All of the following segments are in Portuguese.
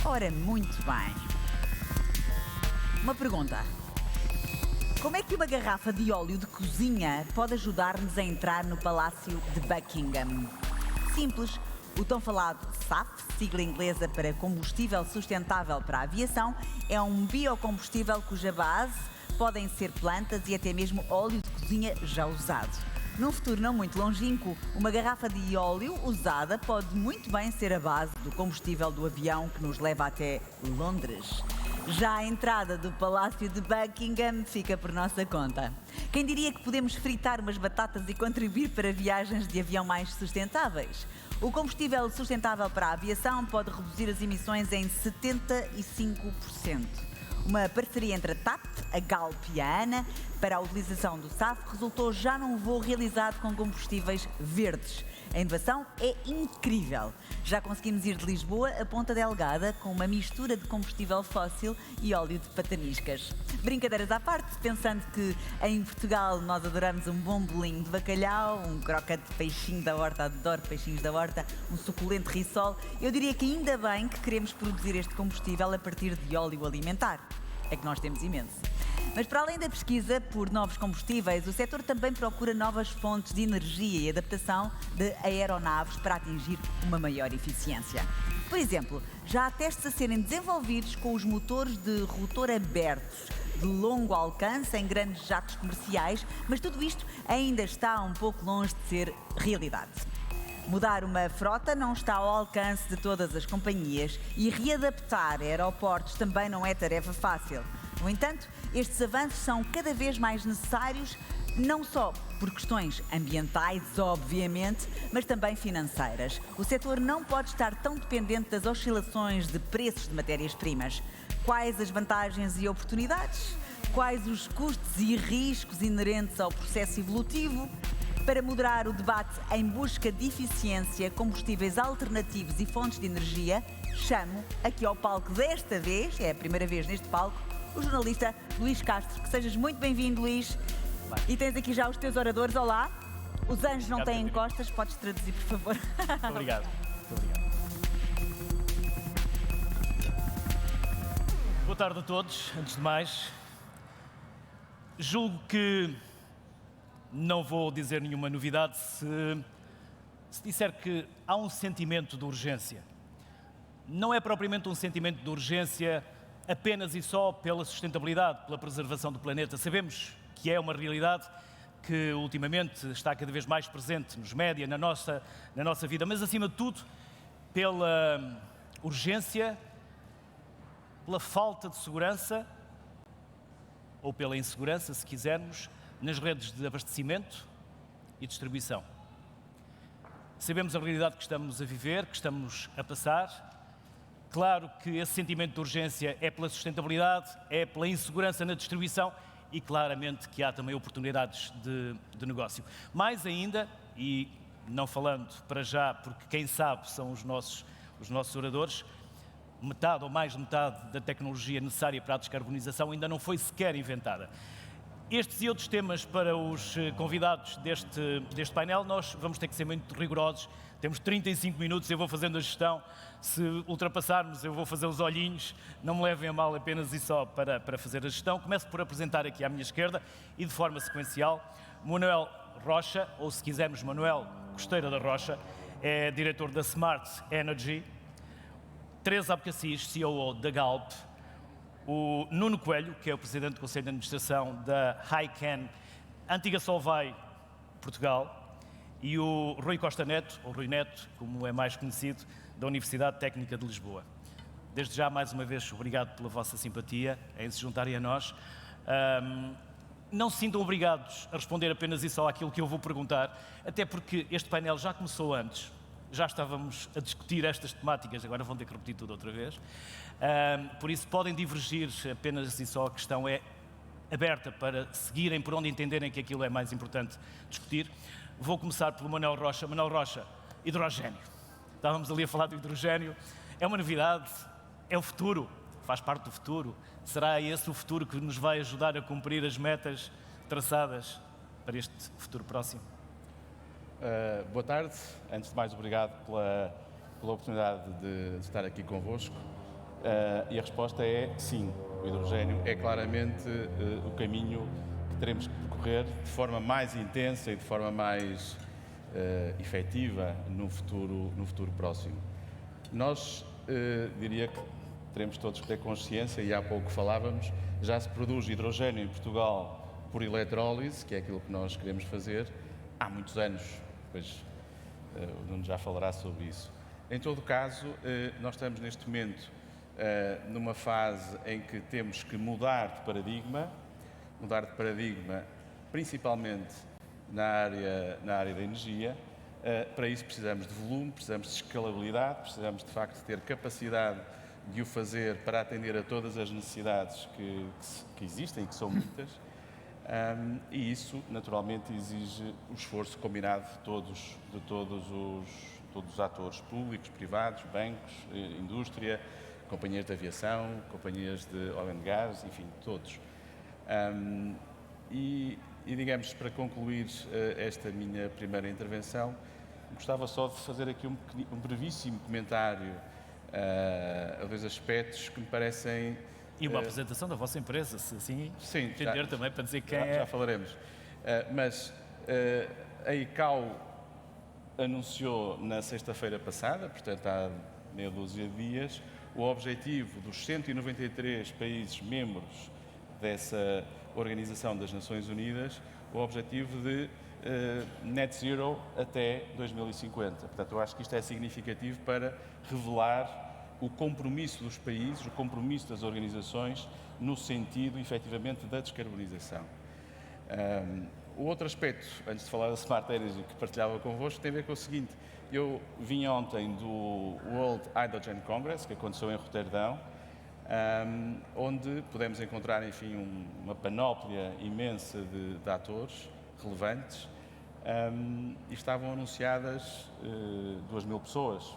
Ora, muito bem. Uma pergunta. Como é que uma garrafa de óleo de cozinha pode ajudar-nos a entrar no Palácio de Buckingham? Simples. O tão falado SAF, sigla inglesa para Combustível Sustentável para a Aviação, é um biocombustível cuja base podem ser plantas e até mesmo óleo de cozinha já usado. Num futuro não muito longínquo, uma garrafa de óleo usada pode muito bem ser a base do combustível do avião que nos leva até Londres. Já a entrada do Palácio de Buckingham fica por nossa conta. Quem diria que podemos fritar umas batatas e contribuir para viagens de avião mais sustentáveis? O combustível sustentável para a aviação pode reduzir as emissões em 75%. Uma parceria entre a TAP, a Galp e a ANA para a utilização do SAF resultou já num voo realizado com combustíveis verdes. A inovação é incrível. Já conseguimos ir de Lisboa a Ponta Delgada com uma mistura de combustível fóssil e óleo de pataniscas. Brincadeiras à parte, pensando que em Portugal nós adoramos um bom bolinho de bacalhau, um crocante de peixinho da horta, adoro peixinhos da horta, um suculento rissol, eu diria que ainda bem que queremos produzir este combustível a partir de óleo alimentar. É que nós temos imenso. Mas para além da pesquisa por novos combustíveis, o setor também procura novas fontes de energia e adaptação de aeronaves para atingir uma maior eficiência. Por exemplo, já há testes a serem desenvolvidos com os motores de rotor abertos, de longo alcance em grandes jatos comerciais, mas tudo isto ainda está um pouco longe de ser realidade. Mudar uma frota não está ao alcance de todas as companhias e readaptar aeroportos também não é tarefa fácil. No entanto, estes avanços são cada vez mais necessários, não só por questões ambientais, obviamente, mas também financeiras. O setor não pode estar tão dependente das oscilações de preços de matérias-primas. Quais as vantagens e oportunidades? Quais os custos e riscos inerentes ao processo evolutivo? Para moderar o debate em busca de eficiência, combustíveis alternativos e fontes de energia, chamo aqui ao palco desta vez, é a primeira vez neste palco, o jornalista Luís Castro. Que sejas muito bem-vindo, Luís. E tens aqui já os teus oradores. Olá. Os anjos não têm costas. Podes traduzir, por favor. Muito obrigado. Muito obrigado. Boa tarde a todos. Antes de mais, julgo que não vou dizer nenhuma novidade se disser que há um sentimento de urgência. Não é propriamente um sentimento de urgência apenas e só pela sustentabilidade, pela preservação do planeta. Sabemos que é uma realidade que ultimamente está cada vez mais presente nos média, na nossa vida, mas acima de tudo pela urgência, pela falta de segurança, ou pela insegurança, se quisermos, nas redes de abastecimento e distribuição. Sabemos a realidade que estamos a viver, que estamos a passar. Claro que esse sentimento de urgência é pela sustentabilidade, é pela insegurança na distribuição e claramente que há também oportunidades de negócio. Mais ainda, e não falando para já, porque quem sabe são os nossos oradores, metade ou mais de metade da tecnologia necessária para a descarbonização ainda não foi sequer inventada. Estes e outros temas para os convidados deste painel, nós vamos ter que ser muito rigorosos. Temos 35 minutos, eu vou fazendo a gestão. Se ultrapassarmos, eu vou fazer os olhinhos. Não me levem a mal apenas e só para fazer a gestão. Começo por apresentar aqui à minha esquerda e de forma sequencial, Manuel Rocha, ou se quisermos, Manuel Costeira da Rocha, é diretor da Smart Energy. Teresa Abcacis, CEO da Galp. O Nuno Coelho, que é o Presidente do Conselho de Administração da Hycan, antiga Solvay, Portugal, e o Rui Costa Neto, ou Rui Neto, como é mais conhecido, da Universidade Técnica de Lisboa. Desde já, mais uma vez, obrigado pela vossa simpatia em se juntarem a nós. Não se sintam obrigados a responder apenas e só àquilo que eu vou perguntar, até porque este painel já começou antes. Já estávamos a discutir estas temáticas, agora vão ter que repetir tudo outra vez. Por isso podem divergir apenas assim só, a questão é aberta para seguirem por onde entenderem que aquilo é mais importante discutir. Vou começar pelo Manuel Rocha. Manuel Rocha, hidrogénio. Estávamos ali a falar do hidrogénio. É uma novidade, é o futuro, faz parte do futuro. Será esse o futuro que nos vai ajudar a cumprir as metas traçadas para este futuro próximo? Boa tarde. Antes de mais, obrigado pela oportunidade de estar aqui convosco. E a resposta é sim, o hidrogênio é claramente o caminho que teremos que percorrer de forma mais intensa e de forma mais efetiva no futuro próximo. Nós, diria que teremos todos que ter consciência, e há pouco falávamos, já se produz hidrogênio em Portugal por eletrólise, que é aquilo que nós queremos fazer, há muitos anos, pois o Nuno já falará sobre isso. Em todo caso, nós estamos neste momento numa fase em que temos que mudar de paradigma principalmente na área da energia. Para isso precisamos de volume, precisamos de escalabilidade, precisamos de facto ter capacidade de o fazer para atender a todas as necessidades que existem e que são muitas. E isso naturalmente exige o esforço combinado de todos os atores públicos, privados, bancos, indústria, companhias de aviação, companhias de óleo e gás, enfim, todos. E digamos, para concluir esta minha primeira intervenção, gostava só de fazer aqui um brevíssimo comentário a dois aspectos que me parecem... E uma apresentação da vossa empresa, se assim sim, entender também, para dizer quem já falaremos. Mas a ICAO anunciou na sexta-feira passada, portanto há meia dúzia de dias, o objetivo dos 193 países membros dessa Organização das Nações Unidas, o objetivo de net zero até 2050. Portanto, eu acho que isto é significativo para revelar o compromisso dos países, o compromisso das organizações no sentido, efetivamente, da descarbonização. O outro aspecto, antes de falar da Smart Energy, que partilhava convosco, tem a ver com o seguinte. Eu vim ontem do World Hydrogen Congress, que aconteceu em Roterdão, onde pudemos encontrar, enfim, uma panóplia imensa de atores relevantes, e estavam anunciadas 2.000 pessoas.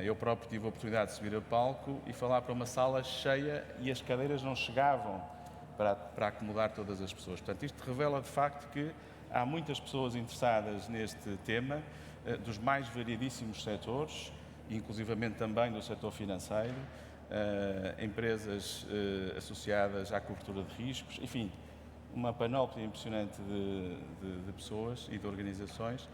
Eu próprio tive a oportunidade de subir a palco e falar para uma sala cheia e as cadeiras não chegavam para acomodar todas as pessoas. Portanto, isto revela de facto que há muitas pessoas interessadas neste tema, dos mais variedíssimos setores, inclusivamente também do setor financeiro, empresas associadas à cobertura de riscos, enfim, uma panóplia impressionante de pessoas e de organizações.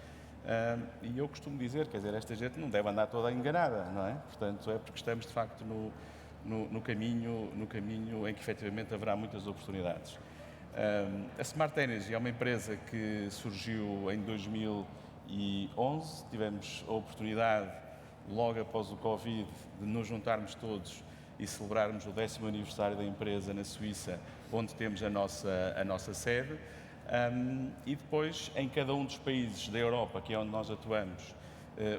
E eu costumo dizer, quer dizer, esta gente não deve andar toda enganada, não é? Portanto, é porque estamos de facto no caminho em que efetivamente haverá muitas oportunidades. A Smart Energy é uma empresa que surgiu em 2011, tivemos a oportunidade, logo após o Covid, de nos juntarmos todos e celebrarmos o 10º aniversário da empresa na Suíça, onde temos a nossa sede. E depois, em cada um dos países da Europa, que é onde nós atuamos,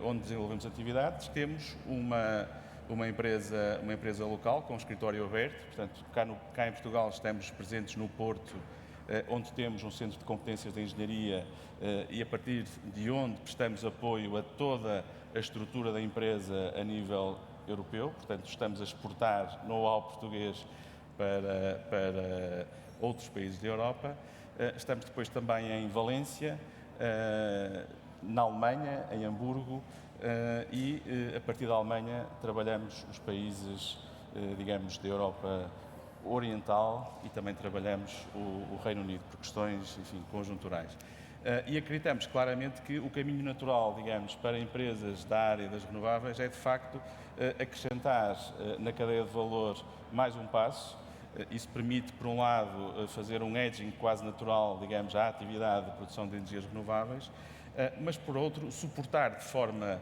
onde desenvolvemos atividades, temos uma empresa local com um escritório aberto. Portanto, cá em Portugal estamos presentes no Porto, onde temos um centro de competências de engenharia e a partir de onde prestamos apoio a toda a estrutura da empresa a nível europeu. Portanto, estamos a exportar know-how português para outros países da Europa. Estamos depois também em Valência, na Alemanha, em Hamburgo, e a partir da Alemanha trabalhamos os países, digamos, da Europa Oriental e também trabalhamos o Reino Unido, por questões, enfim, conjunturais. E acreditamos claramente que o caminho natural, digamos, para empresas da área das renováveis é, de facto, acrescentar na cadeia de valor mais um passo. Isso permite, por um lado, fazer um hedging quase natural, digamos, à atividade de produção de energias renováveis, mas, por outro, suportar de forma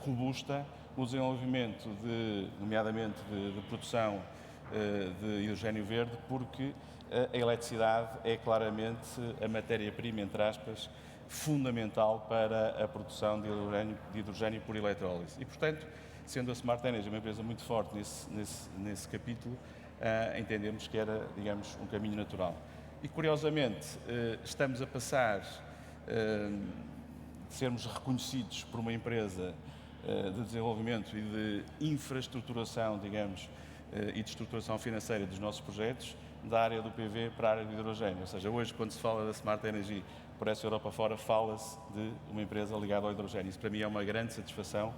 robusta o desenvolvimento, nomeadamente de produção de hidrogênio verde, porque a eletricidade é claramente a matéria-prima, entre aspas, fundamental para a produção de hidrogênio por eletrólise. E, portanto, sendo a Smart Energy uma empresa muito forte nesse capítulo, entendemos que era, digamos, um caminho natural. E, curiosamente, estamos a passar de sermos reconhecidos por uma empresa de desenvolvimento e de infraestruturação, digamos, e de estruturação financeira dos nossos projetos, da área do PV para a área do hidrogênio. Ou seja, hoje, quando se fala da Smart Energy por essa Europa fora, fala-se de uma empresa ligada ao hidrogênio. Isso, para mim, é uma grande satisfação,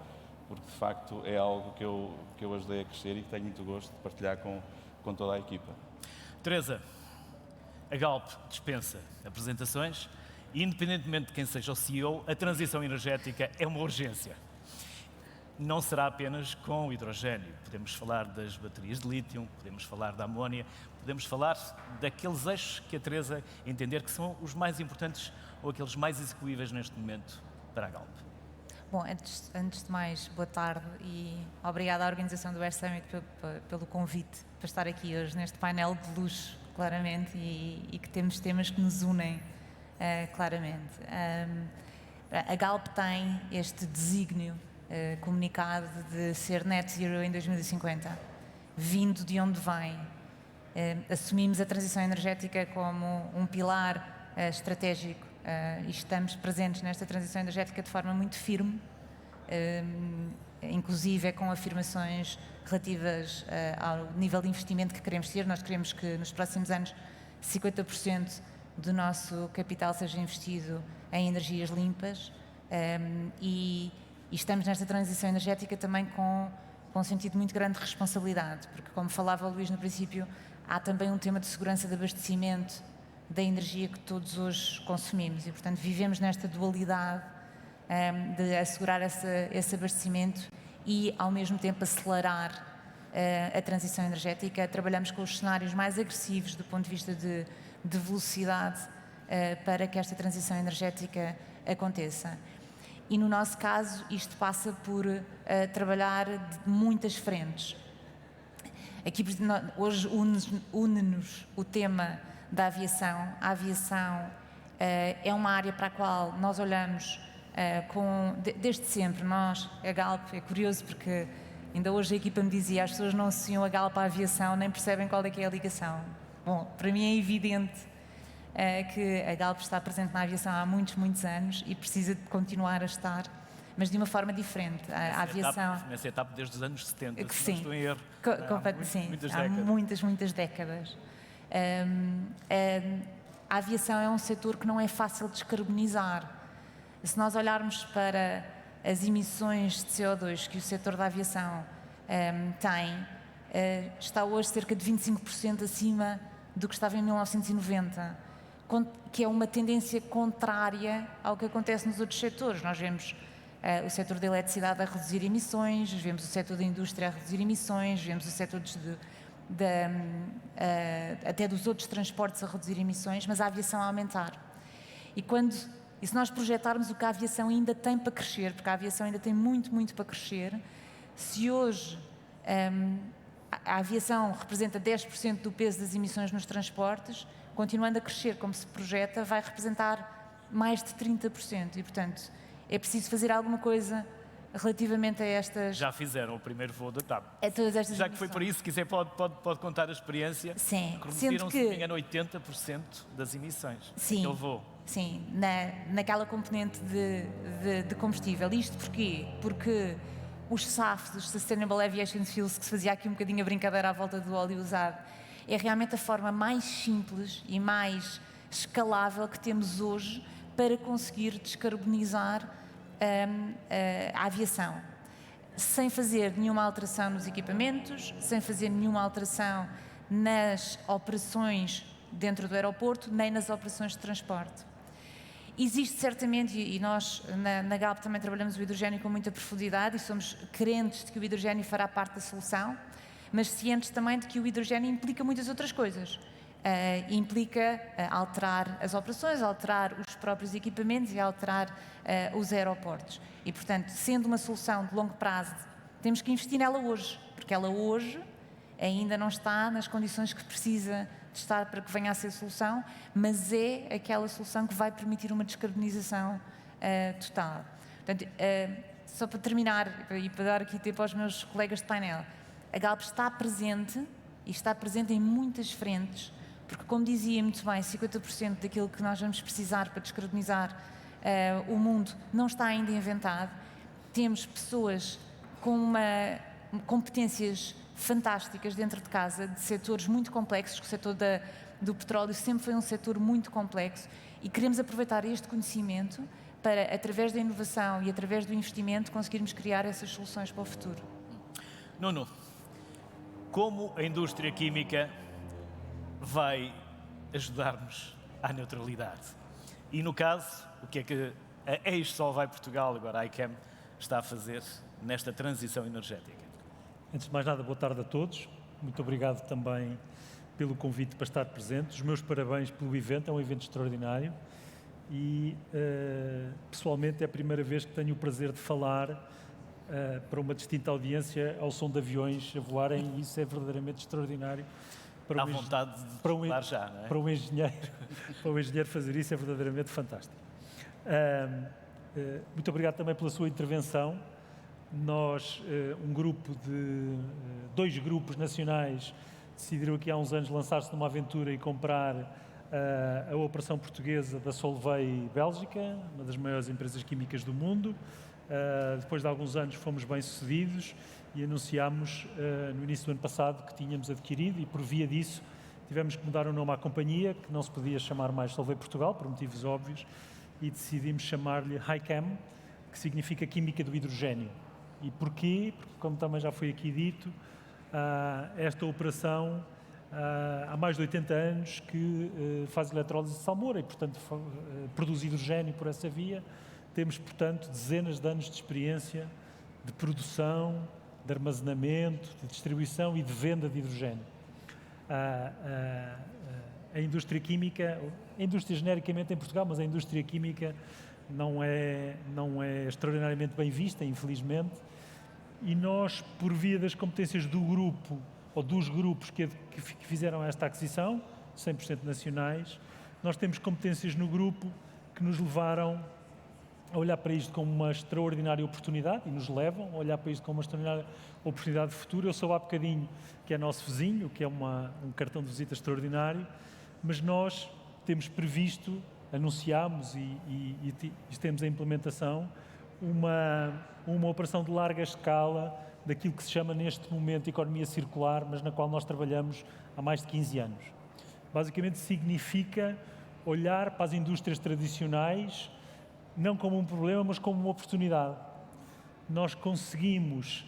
porque de facto é algo que eu ajudei a crescer e que tenho muito gosto de partilhar com toda a equipa. Teresa, a Galp dispensa apresentações e, independentemente de quem seja o CEO, a transição energética é uma urgência. Não será apenas com o hidrogênio. Podemos falar das baterias de lítio, podemos falar da amónia, podemos falar daqueles eixos que a Teresa entender que são os mais importantes ou aqueles mais execuíveis neste momento para a Galp. Bom, antes de mais, boa tarde e obrigada à organização do Air Summit pelo convite para estar aqui hoje neste painel de luxo, claramente, e que temos temas que nos unem claramente. A Galp tem este desígnio comunicado de ser net zero em 2050, vindo de onde vem. Assumimos a transição energética como um pilar estratégico e estamos presentes nesta transição energética de forma muito firme, inclusive com afirmações relativas ao nível de investimento que queremos ter. Nós queremos que nos próximos anos 50% do nosso capital seja investido em energias limpas e estamos nesta transição energética também com um sentido muito grande de responsabilidade, porque, como falava o Luís no princípio, há também um tema de segurança de abastecimento da energia que todos hoje consumimos e, portanto, vivemos nesta dualidade de assegurar esse abastecimento e, ao mesmo tempo, acelerar a transição energética. Trabalhamos com os cenários mais agressivos do ponto de vista de velocidade para que esta transição energética aconteça. E, no nosso caso, isto passa por trabalhar de muitas frentes. Aqui, hoje, une-nos o tema da aviação. A aviação é uma área para a qual nós olhamos desde sempre. Nós, a Galp, é curioso porque ainda hoje a equipa me dizia: as pessoas não associam a Galp à aviação, nem percebem qual é que é a ligação. Bom, para mim é evidente que a Galp está presente na aviação há muitos, muitos anos e precisa de continuar a estar, mas de uma forma diferente. A aviação... Nessa etapa desde os anos 70, que se sim, não estou em erro. há muitas décadas. A aviação é um setor que não é fácil de descarbonizar. Se nós olharmos para as emissões de CO2 que o setor da aviação tem, está hoje cerca de 25% acima do que estava em 1990, que é uma tendência contrária ao que acontece nos outros setores. Nós vemos o setor da eletricidade a reduzir emissões, vemos o setor da indústria a reduzir emissões, vemos o setor até dos outros transportes a reduzir emissões, mas a aviação a aumentar. E se nós projetarmos o que a aviação ainda tem para crescer, porque a aviação ainda tem muito, muito para crescer, se hoje a aviação representa 10% do peso das emissões nos transportes, continuando a crescer como se projeta, vai representar mais de 30%. E, portanto, é preciso fazer alguma coisa relativamente a estas... Já fizeram o primeiro voo da TAP. A todas estas Já que foi por isso, se quiser pode contar a experiência. Sim. Reduziram, se não me engano, 80% das emissões. Sim. Aquele voo. Sim, naquela componente de combustível. Isto porquê? Porque os SAFs, os Sustainable Aviation Fuels, que se fazia aqui um bocadinho a brincadeira à volta do óleo usado, é realmente a forma mais simples e mais escalável que temos hoje para conseguir descarbonizar a aviação, sem fazer nenhuma alteração nos equipamentos, sem fazer nenhuma alteração nas operações dentro do aeroporto, nem nas operações de transporte. Existe certamente, e nós na Galp também trabalhamos o hidrogênio com muita profundidade e somos crentes de que o hidrogênio fará parte da solução, mas cientes também de que o hidrogênio implica muitas outras coisas. Implica alterar as operações, alterar os próprios equipamentos e alterar os aeroportos. E, portanto, sendo uma solução de longo prazo, temos que investir nela hoje, porque ela hoje ainda não está nas condições que precisa de estar para que venha a ser solução, mas é aquela solução que vai permitir uma descarbonização total. Portanto, só para terminar e para dar aqui tempo aos meus colegas de painel, a Galp está presente e está presente em muitas frentes, porque, como dizia muito bem, 50% daquilo que nós vamos precisar para descarbonizar o mundo não está ainda inventado. Temos pessoas com competências fantásticas dentro de casa, de setores muito complexos, que o setor do petróleo sempre foi um setor muito complexo, e queremos aproveitar este conhecimento para, através da inovação e através do investimento, conseguirmos criar essas soluções para o futuro. Nuno, como a indústria química vai ajudar-nos à neutralidade? E no caso, o que é que a Ex-Solvay Portugal, agora a ICAM, está a fazer nesta transição energética? Antes de mais nada, boa tarde a todos. Muito obrigado também pelo convite para estar presente. Os meus parabéns pelo evento, é um evento extraordinário e, pessoalmente, é a primeira vez que tenho o prazer de falar para uma distinta audiência ao som de aviões a voarem, e isso é verdadeiramente extraordinário. Dá vontade de falar já, não é? Para um engenheiro fazer isso é verdadeiramente fantástico. Muito obrigado também pela sua intervenção. Nós, dois grupos nacionais, decidiram aqui há uns anos lançar-se numa aventura e comprar a operação portuguesa da Solvay Bélgica, uma das maiores empresas químicas do mundo. Depois de alguns anos fomos bem-sucedidos e anunciámos no início do ano passado que tínhamos adquirido, e por via disso tivemos que mudar o nome à companhia, que não se podia chamar mais Solvay Portugal, por motivos óbvios, e decidimos chamar-lhe HiChem, que significa Química do Hidrogénio. E porquê? Porque, como também já foi aqui dito, esta operação há mais de 80 anos que faz eletrólise de salmoura e, portanto, produz hidrogénio por essa via. Temos, portanto, dezenas de anos de experiência de produção, de armazenamento, de distribuição e de venda de hidrogénio. A indústria química, a indústria genericamente em Portugal, mas a indústria química não é extraordinariamente bem vista, infelizmente, e nós, por via das competências do grupo, ou dos grupos que fizeram esta aquisição, 100% nacionais, nós temos competências no grupo que nos levaram a olhar para isto como uma extraordinária oportunidade, e nos levam a olhar para isto como uma extraordinária oportunidade de futuro. Eu sou há bocadinho que é nosso vizinho, que é um cartão de visita extraordinário, mas nós temos previsto, anunciámos e temos a implementação, uma operação de larga escala daquilo que se chama neste momento economia circular, mas na qual nós trabalhamos há mais de 15 anos. Basicamente significa olhar para as indústrias tradicionais não como um problema, mas como uma oportunidade. Nós conseguimos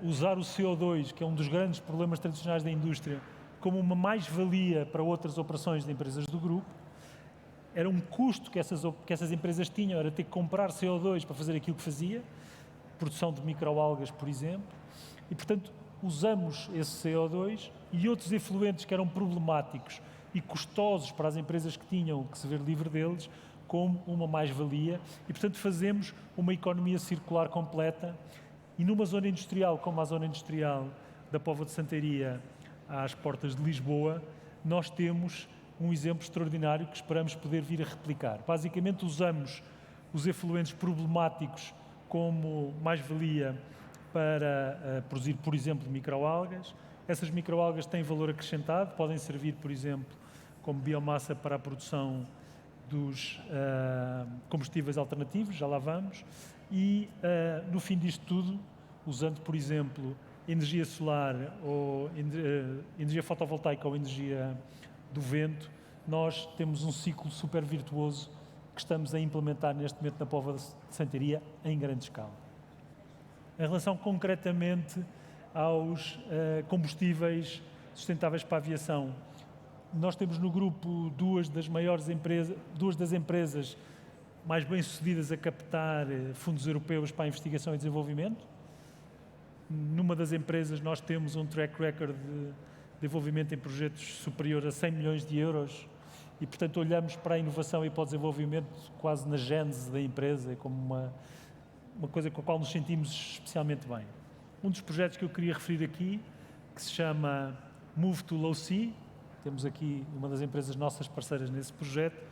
usar o CO2, que é um dos grandes problemas tradicionais da indústria, como uma mais-valia para outras operações de empresas do grupo. Era um custo que essas empresas tinham, era ter que comprar CO2 para fazer aquilo que fazia, produção de microalgas, por exemplo, e, portanto, usamos esse CO2 e outros efluentes que eram problemáticos e custosos para as empresas que tinham que se ver livre deles, como uma mais-valia, e, portanto, fazemos uma economia circular completa. E numa zona industrial como a zona industrial da Póvoa de Santaria, às portas de Lisboa, nós temos um exemplo extraordinário que esperamos poder vir a replicar. Basicamente, usamos os efluentes problemáticos como mais-valia para produzir, por exemplo, microalgas. Essas microalgas têm valor acrescentado, podem servir, por exemplo, como biomassa para a produção dos combustíveis alternativos, já lá vamos, e no fim disto tudo, usando, por exemplo, energia solar ou energia fotovoltaica ou energia do vento, nós temos um ciclo super virtuoso que estamos a implementar neste momento na Póvoa de Santaria em grande escala. Em relação concretamente aos combustíveis sustentáveis para a aviação, nós temos no grupo duas das empresas mais bem-sucedidas a captar fundos europeus para a investigação e desenvolvimento. Numa das empresas nós temos um track record de desenvolvimento em projetos superior a 100 milhões de euros e, portanto, olhamos para a inovação e para o desenvolvimento quase na gênese da empresa, como uma coisa com a qual nos sentimos especialmente bem. Um dos projetos que eu queria referir aqui, que se chama Move to Low Sea, temos aqui uma das empresas nossas parceiras nesse projeto,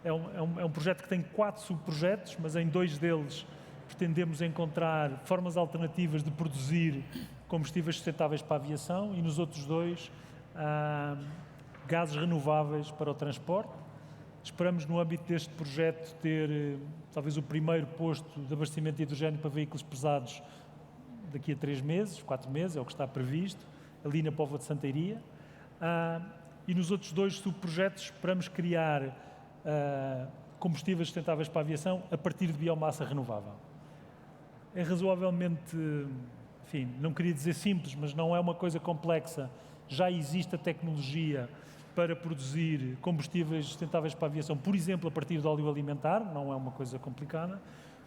é um projeto que tem 4 subprojetos, mas em 2 deles pretendemos encontrar formas alternativas de produzir combustíveis sustentáveis para a aviação e nos outros 2 gases renováveis para o transporte. Esperamos, no âmbito deste projeto, ter talvez o primeiro posto de abastecimento de hidrogénio para veículos pesados daqui a 3 meses, 4 meses, é o que está previsto, ali na Póvoa de Santaria. E nos outros 2 subprojetos esperamos criar combustíveis sustentáveis para a aviação a partir de biomassa renovável. É razoavelmente, enfim, não queria dizer simples, mas não é uma coisa complexa. Já existe a tecnologia para produzir combustíveis sustentáveis para a aviação, por exemplo, a partir de óleo alimentar, não é uma coisa complicada.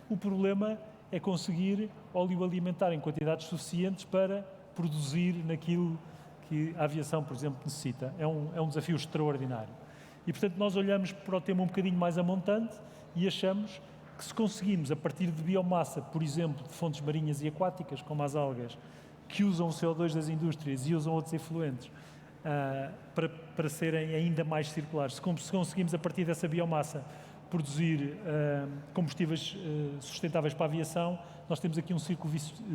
O problema é conseguir óleo alimentar em quantidades suficientes para produzir naquilo que a aviação, por exemplo, necessita. É um desafio extraordinário. E, portanto, nós olhamos para o tema um bocadinho mais a montante e achamos que se conseguimos, a partir de biomassa, por exemplo, de fontes marinhas e aquáticas, como as algas, que usam o CO2 das indústrias e usam outros efluentes, para serem ainda mais circulares. Se conseguimos, a partir dessa biomassa, produzir combustíveis sustentáveis para a aviação, nós temos aqui um círculo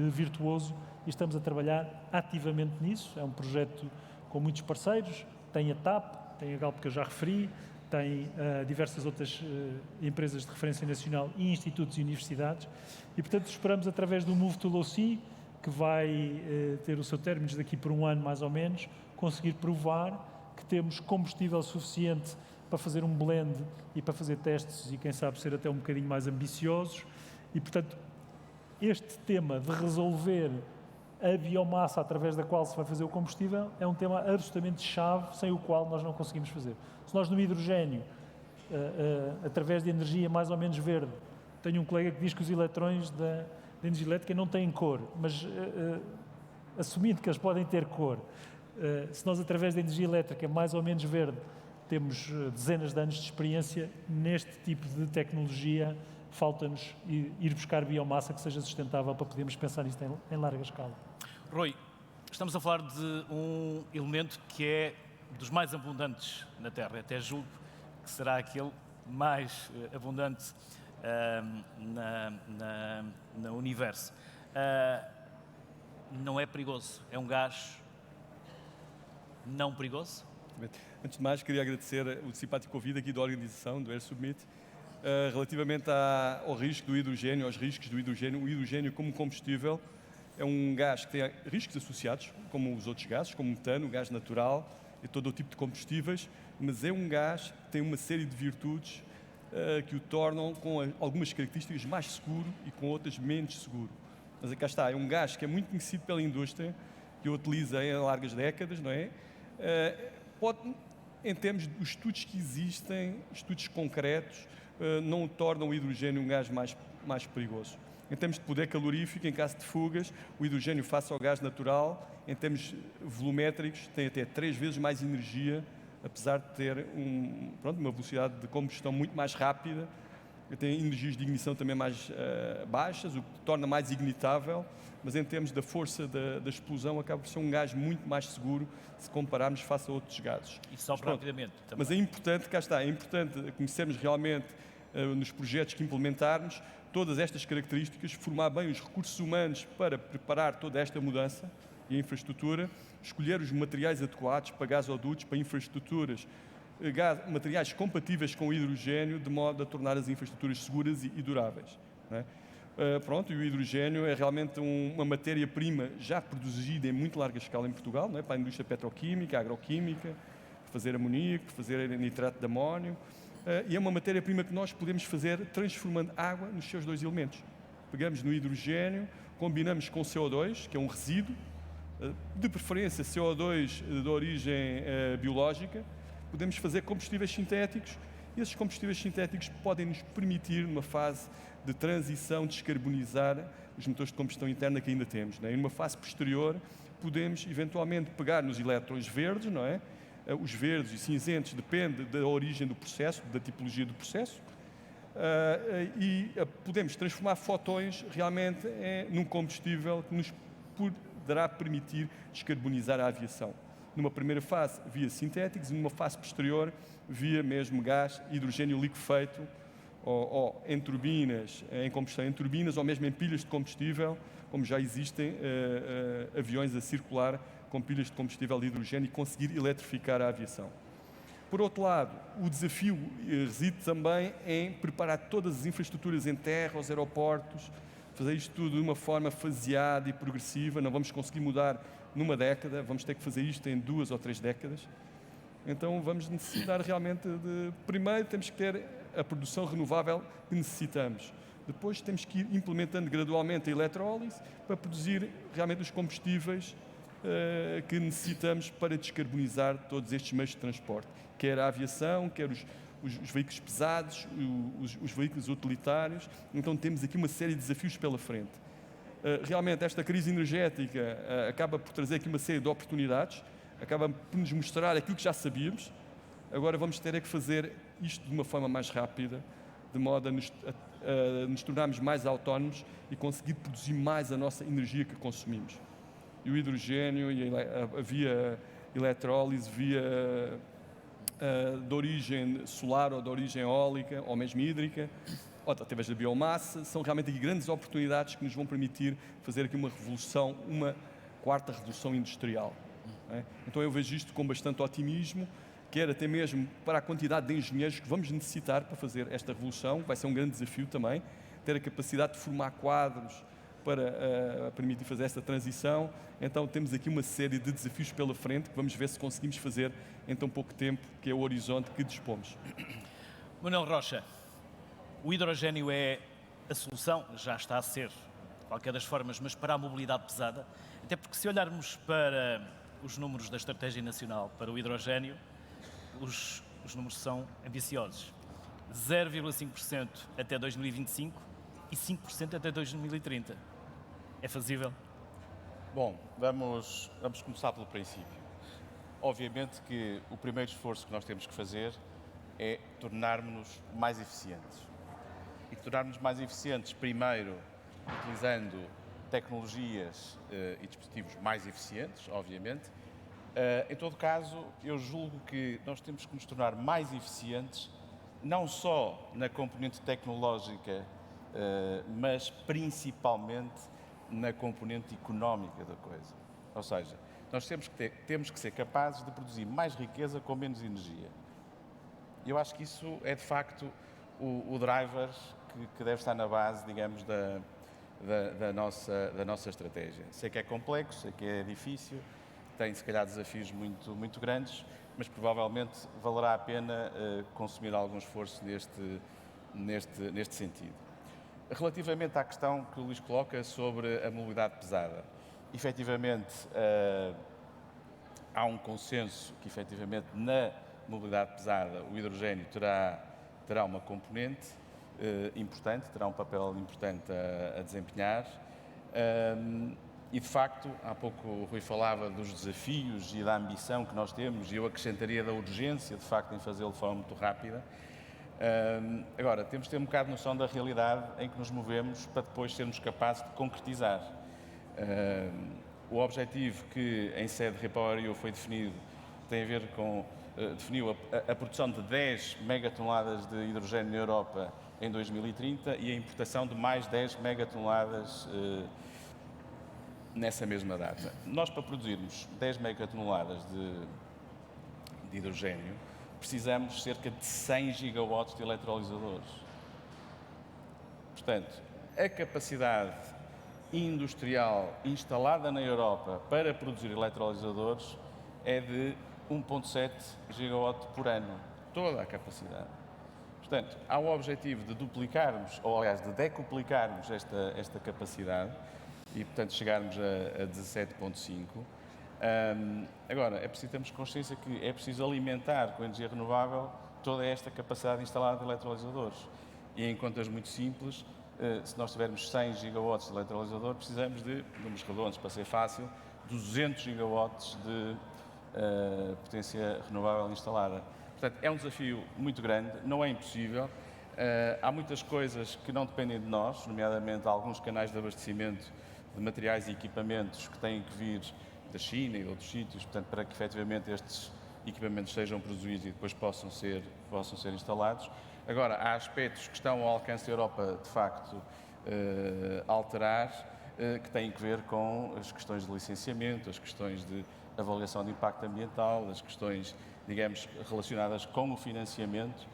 virtuoso e estamos a trabalhar ativamente nisso. É um projeto com muitos parceiros, tem a TAP, tem a Galp que eu já referi, tem diversas outras empresas de referência nacional e institutos e universidades e, portanto, esperamos, através do Move to Low Sea, que vai ter o seu término daqui por um ano, mais ou menos, conseguir provar que temos combustível suficiente para fazer um blend e para fazer testes e, quem sabe, ser até um bocadinho mais ambiciosos. E, portanto, este tema de resolver a biomassa através da qual se vai fazer o combustível é um tema absolutamente chave, sem o qual nós não conseguimos fazer. Se nós no hidrogénio, através de energia mais ou menos verde, tenho um colega que diz que os eletrões da energia elétrica não têm cor, mas assumindo que eles podem ter cor, se nós através da energia elétrica mais ou menos verde temos dezenas de anos de experiência, neste tipo de tecnologia falta-nos ir buscar biomassa que seja sustentável para podermos pensar nisto em larga escala. Rui, estamos a falar de um elemento que é dos mais abundantes na Terra, até julgo que será aquele mais abundante no universo. Não é perigoso, é um gás não perigoso? Antes de mais, queria agradecer o simpático convite aqui da organização, do Air Summit, relativamente ao risco do hidrogênio, aos riscos do hidrogênio. O hidrogênio como combustível é um gás que tem riscos associados, como os outros gases, como o metano, o gás natural e todo o tipo de combustíveis, mas é um gás que tem uma série de virtudes que o tornam com algumas características mais seguro e com outras menos seguro. Mas cá está, é um gás que é muito conhecido pela indústria, que o utiliza em largas décadas, não é? Em termos dos estudos que existem, estudos concretos, não tornam o hidrogênio um gás mais perigoso. Em termos de poder calorífico, em caso de fugas, o hidrogênio face ao gás natural, em termos volumétricos, tem até 3 vezes mais energia, apesar de ter uma velocidade de combustão muito mais rápida, tem energias de ignição também mais baixas, o que torna mais ignitável, mas em termos da força da explosão acaba por ser um gás muito mais seguro se compararmos face a outros gases. E só rapidamente também. Mas é importante, cá está, é importante conhecermos realmente nos projetos que implementarmos todas estas características, formar bem os recursos humanos para preparar toda esta mudança e a infraestrutura, escolher os materiais adequados para gasodutos, para infraestruturas, materiais compatíveis com o hidrogênio, de modo a tornar as infraestruturas seguras e duráveis. Não é? E o hidrogênio é realmente uma matéria-prima já produzida em muito larga escala em Portugal, não é? Para a indústria petroquímica, agroquímica, para fazer amoníaco, para fazer nitrato de amónio, e é uma matéria-prima que nós podemos fazer transformando água nos seus 2 elementos. Pegamos no hidrogênio, combinamos com CO2, que é um resíduo, de preferência CO2 de origem biológica, podemos fazer combustíveis sintéticos e esses combustíveis sintéticos podem nos permitir, numa fase de transição, descarbonizar os motores de combustão interna que ainda temos. Não é? E numa fase posterior, podemos eventualmente pegar nos elétrons verdes, não é? Os verdes e cinzentos depende da origem do processo, da tipologia do processo, e podemos transformar fotões realmente num combustível que nos poderá permitir descarbonizar a aviação. Numa primeira fase, via sintéticos, e numa fase posterior, via mesmo gás, hidrogênio liquefeito, ou em turbinas, em combustão em turbinas, ou mesmo em pilhas de combustível, como já existem aviões a circular com pilhas de combustível de hidrogênio e conseguir eletrificar a aviação. Por outro lado, o desafio reside também em preparar todas as infraestruturas em terra, os aeroportos, fazer isto tudo de uma forma faseada e progressiva. Não vamos conseguir mudar numa década, vamos ter que fazer isto em 2 ou 3 décadas. Então vamos necessitar realmente primeiro temos que ter a produção renovável que necessitamos. Depois temos que ir implementando gradualmente a eletrólise para produzir realmente os combustíveis que necessitamos para descarbonizar todos estes meios de transporte, quer a aviação, quer os veículos pesados, os veículos utilitários. Então temos aqui uma série de desafios pela frente. Realmente esta crise energética acaba por trazer aqui uma série de oportunidades, acaba por nos mostrar aquilo que já sabíamos. Agora vamos ter que fazer isto de uma forma mais rápida, de modo a nos tornarmos mais autónomos e conseguir produzir mais a nossa energia que consumimos. E o hidrogênio e a via eletrólise, via de origem solar ou de origem eólica ou mesmo hídrica, ou através da biomassa, são realmente aqui grandes oportunidades que nos vão permitir fazer aqui uma revolução, uma quarta revolução industrial. Então eu vejo isto com bastante otimismo, quer até mesmo para a quantidade de engenheiros que vamos necessitar para fazer esta revolução. Vai ser um grande desafio também, ter a capacidade de formar quadros para permitir fazer esta transição. Então temos aqui uma série de desafios pela frente que vamos ver se conseguimos fazer em tão pouco tempo, que é o horizonte que dispomos. Manuel Rocha, o hidrogênio é a solução, já está a ser, de qualquer das formas, mas para a mobilidade pesada, até porque se olharmos para os números da Estratégia Nacional para o hidrogênio, os números são ambiciosos. 0,5% até 2025 e 5% até 2030. É fazível? Bom, vamos começar pelo princípio. Obviamente que o primeiro esforço que nós temos que fazer é tornarmos-nos mais eficientes. E tornarmos mais eficientes, primeiro, utilizando tecnologias e dispositivos mais eficientes, obviamente. Em todo caso, eu julgo que nós temos que nos tornar mais eficientes, não só na componente tecnológica, mas principalmente na componente económica da coisa. Ou seja, nós temos que ser capazes de produzir mais riqueza com menos energia. Eu acho que isso é, de facto, o driver que deve estar na base, digamos, da nossa estratégia. Sei que é complexo, sei que é difícil, tem, se calhar, desafios muito, muito grandes, mas provavelmente valerá a pena consumir algum esforço neste sentido. Relativamente à questão que o Luís coloca sobre a mobilidade pesada, efetivamente há um consenso que efetivamente na mobilidade pesada o hidrogênio terá uma componente importante, terá um papel importante a desempenhar. E, de facto, há pouco o Rui falava dos desafios e da ambição que nós temos, e eu acrescentaria da urgência, de facto, em fazê-lo de forma muito rápida. Agora, temos de ter um bocado de noção da realidade em que nos movemos para depois sermos capazes de concretizar. O objetivo que, em sede de REPowerEU, foi definido tem a ver com... definiu a produção de 10 megatoneladas de hidrogênio na Europa em 2030 e a importação de mais 10 megatoneladas nessa mesma data. Nós, para produzirmos 10 megatoneladas de hidrogênio, precisamos cerca de 100 gigawatts de eletrolisadores. Portanto, a capacidade industrial instalada na Europa para produzir eletrolisadores é de 1,7 gigawatt por ano. Toda a capacidade. Portanto, há o objetivo de duplicarmos, ou aliás, de decuplicarmos esta capacidade e, portanto, chegarmos a 17,5. Agora, é preciso termos consciência que é preciso alimentar com energia renovável toda esta capacidade instalada de eletrolisadores. E em contas muito simples, se nós tivermos 100 gigawatts de eletrolisador, precisamos de, números redondos para ser fácil, 200 gigawatts de potência renovável instalada. Portanto, é um desafio muito grande, não é impossível. Há muitas coisas que não dependem de nós, nomeadamente alguns canais de abastecimento de materiais e equipamentos que têm que vir da China e de outros sítios, portanto, para que efetivamente estes equipamentos sejam produzidos e depois possam ser instalados. Agora, há aspectos que estão ao alcance da Europa, de facto, alterar, que têm que ver com as questões de licenciamento, as questões de avaliação de impacto ambiental, as questões, digamos, relacionadas com o financiamento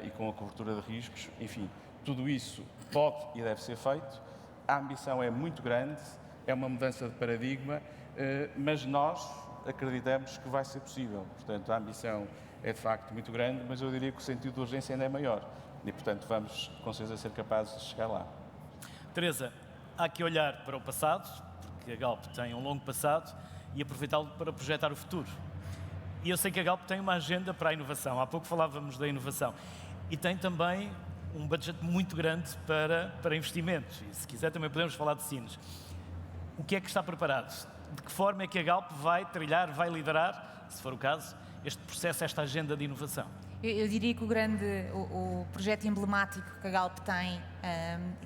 e com a cobertura de riscos. Enfim, tudo isso pode e deve ser feito. A ambição é muito grande, é uma mudança de paradigma, mas nós acreditamos que vai ser possível. Portanto, a ambição é de facto muito grande, mas eu diria que o sentido de urgência ainda é maior. E, portanto, vamos com certeza ser capazes de chegar lá. Teresa, há que olhar para o passado, porque a Galp tem um longo passado, e aproveitá-lo para projetar o futuro. E eu sei que a Galp tem uma agenda para a inovação. Há pouco falávamos da inovação. E tem também um budget muito grande para investimentos. E se quiser também podemos falar de Sines. O que é que está preparado? De que forma é que a Galp vai trilhar, vai liderar, se for o caso, este processo, esta agenda de inovação? Eu diria que o projeto emblemático que a Galp tem,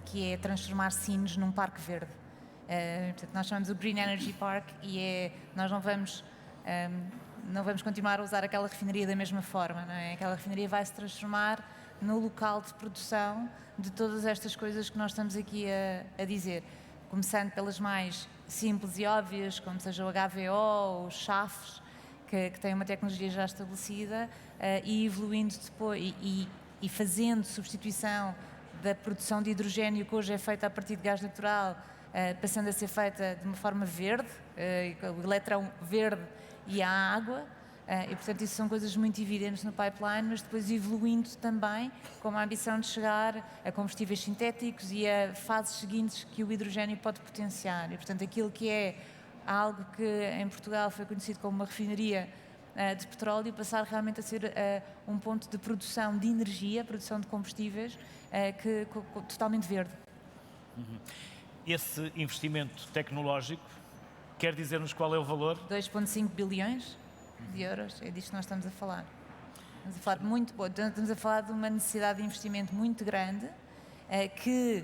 que é transformar Sines num parque verde. Portanto, nós chamamos o Green Energy Park e nós não vamos continuar a usar aquela refinaria da mesma forma, não é? Aquela refinaria vai se transformar no local de produção de todas estas coisas que nós estamos aqui a dizer. Começando pelas mais simples e óbvias, como seja o HVO, os chafes, que têm uma tecnologia já estabelecida, e evoluindo depois e fazendo substituição da produção de hidrogênio que hoje é feita a partir de gás natural, passando a ser feita de uma forma verde, o eletrão verde e a água, e portanto isso são coisas muito evidentes no pipeline, mas depois evoluindo também com a ambição de chegar a combustíveis sintéticos e a fases seguintes que o hidrogênio pode potenciar. E portanto aquilo que é algo que em Portugal foi conhecido como uma refinaria de petróleo, passar realmente a ser um ponto de produção de energia, produção de combustíveis, totalmente verde. Esse investimento tecnológico, quer dizer-nos qual é o valor? 2,5 bilhões de euros, é disto que nós estamos a falar. Estamos a falar de uma necessidade de investimento muito grande, que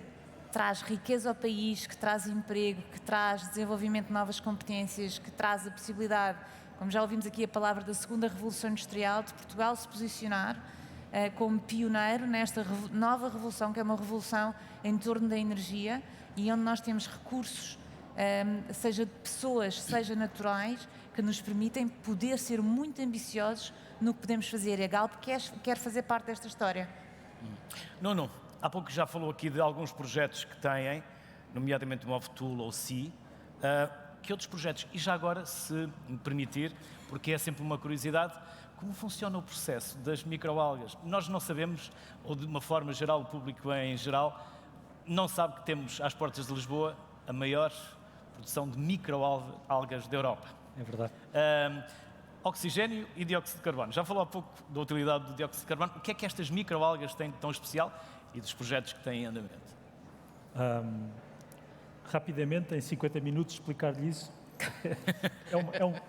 traz riqueza ao país, que traz emprego, que traz desenvolvimento de novas competências, que traz a possibilidade, como já ouvimos aqui a palavra da segunda revolução industrial, de Portugal se posicionar como pioneiro nesta nova revolução, que é uma revolução em torno da energia e onde nós temos recursos, seja de pessoas, seja naturais, que nos permitem poder ser muito ambiciosos no que podemos fazer. A Galp quer fazer parte desta história. Não. Há pouco já falou aqui de alguns projetos que têm, nomeadamente o MovTool ou SI. Que outros projetos? E já agora, se me permitir, porque é sempre uma curiosidade, como funciona o processo das microalgas? Nós não sabemos, ou de uma forma geral, o público em geral, não sabe que temos às portas de Lisboa a maior produção de microalgas da Europa. É verdade. Oxigênio e dióxido de carbono. Já falou há pouco da utilidade do dióxido de carbono. O que é que estas microalgas têm de tão especial e dos projetos que têm em andamento? Rapidamente, em 50 minutos, explicar-lhe isso.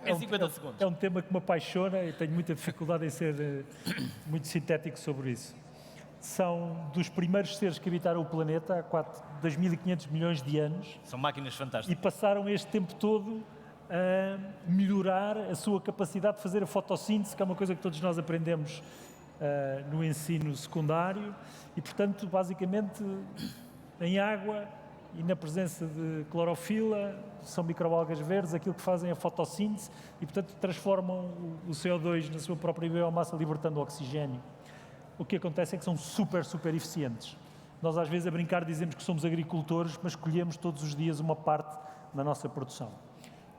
Em 50 segundos. É um tema que me apaixona e tenho muita dificuldade em ser muito sintético sobre isso. São dos primeiros seres que habitaram o planeta há 2.500 milhões de anos. São máquinas fantásticas. E passaram este tempo todo a melhorar a sua capacidade de fazer a fotossíntese, que é uma coisa que todos nós aprendemos no ensino secundário. E, portanto, basicamente, em água e na presença de clorofila, são microalgas verdes, aquilo que fazem a fotossíntese e, portanto, transformam o CO2 na sua própria biomassa, libertando o oxigênio. O que acontece é que são super eficientes. Nós, às vezes, a brincar, dizemos que somos agricultores, mas colhemos todos os dias uma parte da nossa produção.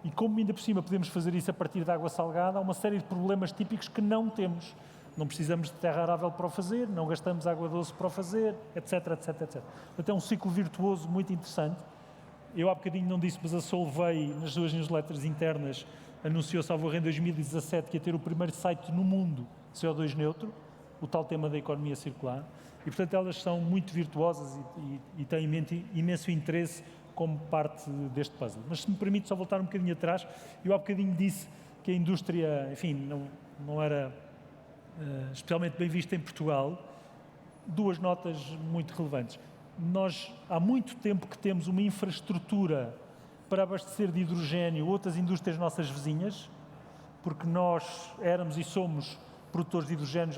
E como ainda por cima podemos fazer isso a partir de água salgada, há uma série de problemas típicos que não temos. Não precisamos de terra arável para o fazer, não gastamos água doce para o fazer, etc. Portanto, é um ciclo virtuoso muito interessante. Eu há bocadinho não disse, mas a Solvay, nas suas newsletters internas, anunciou, salvo erro, em 2017, que ia ter o primeiro site no mundo CO2 neutro, o tal tema da economia circular. E, portanto, elas são muito virtuosas e têm imenso interesse como parte deste puzzle. Mas, se me permite só voltar um bocadinho atrás, eu há bocadinho disse que a indústria, enfim, não era especialmente bem vista em Portugal. Duas notas muito relevantes. Nós, há muito tempo que temos uma infraestrutura para abastecer de hidrogênio outras indústrias nossas vizinhas, porque nós éramos e somos produtores de hidrogênio,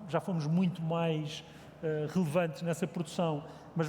já fomos muito mais relevantes nessa produção, mas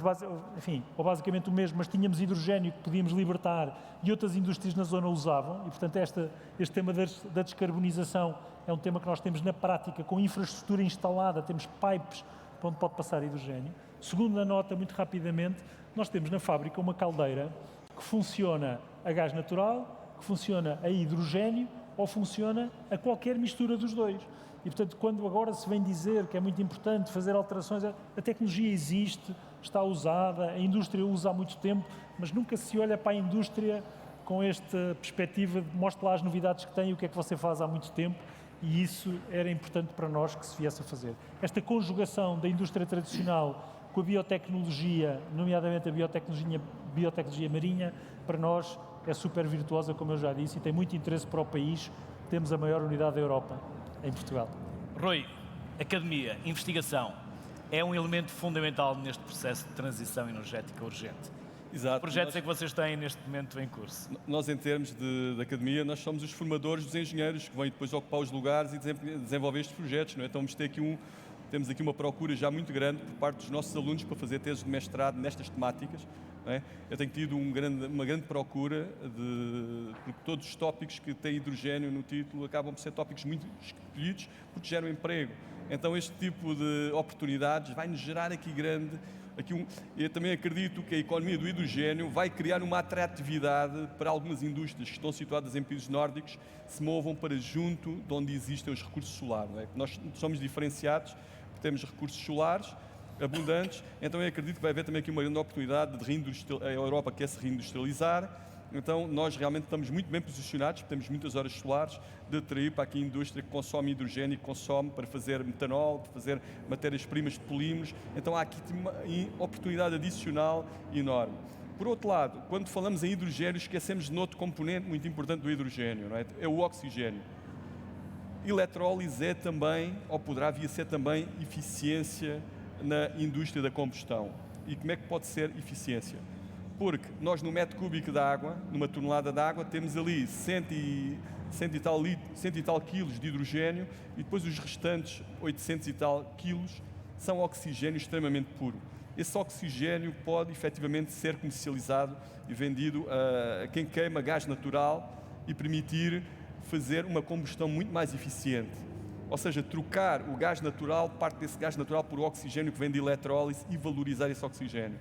basicamente o mesmo, mas tínhamos hidrogênio que podíamos libertar e outras indústrias na zona usavam, e portanto este tema da descarbonização é um tema que nós temos na prática, com infraestrutura instalada, temos pipes para onde pode passar hidrogênio. Segunda nota, muito rapidamente, nós temos na fábrica uma caldeira que funciona a gás natural, que funciona a hidrogênio ou funciona a qualquer mistura dos dois. E, portanto, quando agora se vem dizer que é muito importante fazer alterações, a tecnologia existe, está usada, a indústria usa há muito tempo, mas nunca se olha para a indústria com esta perspectiva de mostre lá as novidades que tem e o que é que você faz há muito tempo, e isso era importante para nós que se viesse a fazer. Esta conjugação da indústria tradicional com a biotecnologia, nomeadamente a biotecnologia marinha, para nós é super virtuosa, como eu já disse, e tem muito interesse para o país. Temos a maior unidade da Europa, em Portugal. Rui, academia, investigação, é um elemento fundamental neste processo de transição energética urgente. Exato. Que projetos é que vocês têm neste momento em curso? Nós, em termos de academia, nós somos os formadores dos engenheiros que vão depois ocupar os lugares e desenvolver estes projetos, não é? Então temos aqui uma procura já muito grande por parte dos nossos alunos para fazer teses de mestrado nestas temáticas. Não é? Eu tenho tido uma grande procura, porque todos os tópicos que têm hidrogênio no título acabam por ser tópicos muito escolhidos porque geram emprego. Então este tipo de oportunidades vai-nos gerar aqui eu também acredito que a economia do hidrogênio vai criar uma atratividade para algumas indústrias que estão situadas em países nórdicos, se movam para junto de onde existem os recursos solares. Não é? Nós somos diferenciados, porque temos recursos solares abundantes, então eu acredito que vai haver também aqui uma grande oportunidade de a Europa quer se reindustrializar, então nós realmente estamos muito bem posicionados, temos muitas horas solares, de atrair para aqui a indústria que consome hidrogênio, que consome para fazer metanol, para fazer matérias-primas de polímeros, então há aqui uma oportunidade adicional enorme. Por outro lado, quando falamos em hidrogênio, esquecemos de outro componente muito importante do hidrogênio, não é? É o oxigênio. Eletrólise é também, ou poderá vir a ser também, eficiência na indústria da combustão. E como é que pode ser eficiência? Porque nós no metro cúbico de água, numa tonelada de água, temos ali 100 e tal quilos de hidrogênio e depois os restantes 800 e tal quilos são oxigênio extremamente puro. Esse oxigênio pode efetivamente ser comercializado e vendido a quem queima gás natural e permitir fazer uma combustão muito mais eficiente. Ou seja, trocar o gás natural, parte desse gás natural, por oxigênio que vem de eletrólise e valorizar esse oxigênio.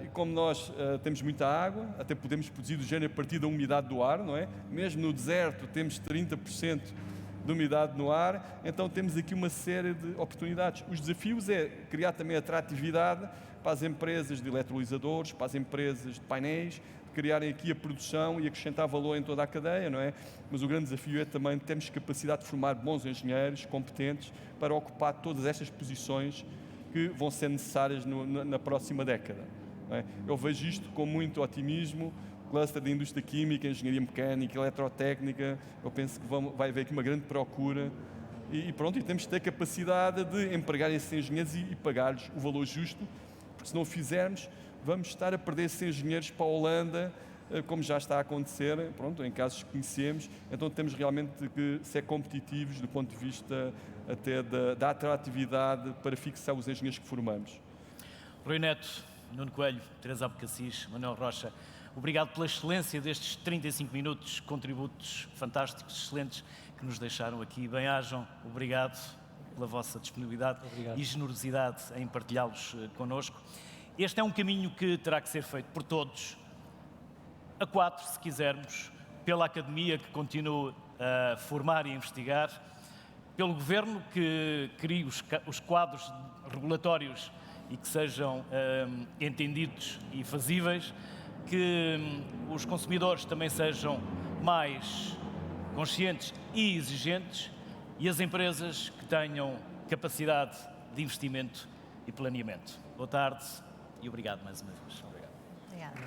E como nós temos muita água, até podemos produzir hidrogênio a partir da umidade do ar, não é? Mesmo no deserto temos 30% de umidade no ar, então temos aqui uma série de oportunidades. Os desafios é criar também atratividade para as empresas de eletrolisadores, para as empresas de painéis, criarem aqui a produção e acrescentar valor em toda a cadeia, não é? Mas o grande desafio é também termos capacidade de formar bons engenheiros, competentes, para ocupar todas estas posições que vão ser necessárias na próxima década. Não é? Eu vejo isto com muito otimismo, cluster de indústria química, engenharia mecânica, eletrotécnica, eu penso que vai haver aqui uma grande procura e pronto, e temos de ter capacidade de empregar esses engenheiros e pagar-lhes o valor justo, porque se não o fizermos, vamos estar a perder esses engenheiros para a Holanda, como já está a acontecer, pronto, em casos que conhecemos, então temos realmente que ser competitivos do ponto de vista até da atratividade para fixar os engenheiros que formamos. Rui Neto, Nuno Coelho, Teresa Abcacis, Manuel Rocha, obrigado pela excelência destes 35 minutos, contributos fantásticos, excelentes, que nos deixaram aqui. Bem-ajam, obrigado pela vossa disponibilidade e generosidade em partilhá-los connosco. Este é um caminho que terá que ser feito por todos, a quatro, se quisermos, pela academia que continua a formar e a investigar, pelo governo que crie os quadros regulatórios e que sejam entendidos e fazíveis, que os consumidores também sejam mais conscientes e exigentes e as empresas que tenham capacidade de investimento e planeamento. Boa tarde e obrigado mais uma vez. Obrigada.